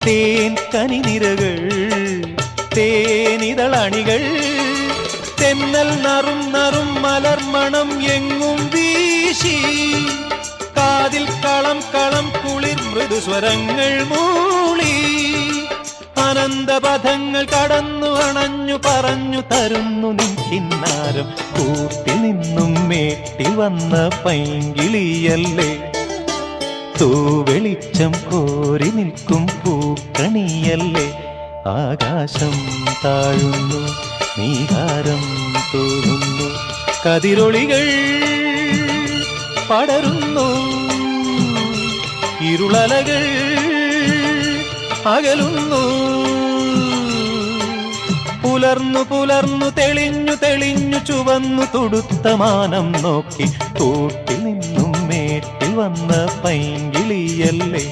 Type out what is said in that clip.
തേൻ കനിനിരകൾ തേനിതളണികൾ തെന്നൽ നറും നറും മലർമണം എങ്ങും വീശി കാതിൽ കളം കളം കുളിർ മൃദുസ്വരങ്ങൾ മൂളി അനന്തപഥങ്ങൾ കടന്നു അണഞ്ഞു പറഞ്ഞു തരുന്നു നിൻ കിന്നാരം കൂട്ടിൽ നിന്നും മേട്ടിൽ വന്ന പൈങ്കിളിയല്ലേ തൂവെളിച്ചം കോരി നിൽക്കും പൂക്കണിയല്ലേ ആകാശം താഴുന്നു നീഹാരം തോന്നുന്നു കതിരൊളികൾ പടരുന്നു ഇരുളലകൾ അകലുന്നു പുലർന്നു പുലർന്നു തെളിഞ്ഞു തെളിഞ്ഞു ചുവന്നു തുടുത്ത മാനം നോക്കി കൂട്ടിൽ നിന്നും മേട്ടിൽ വന്ന പൈങ്കിളിയല്ലേ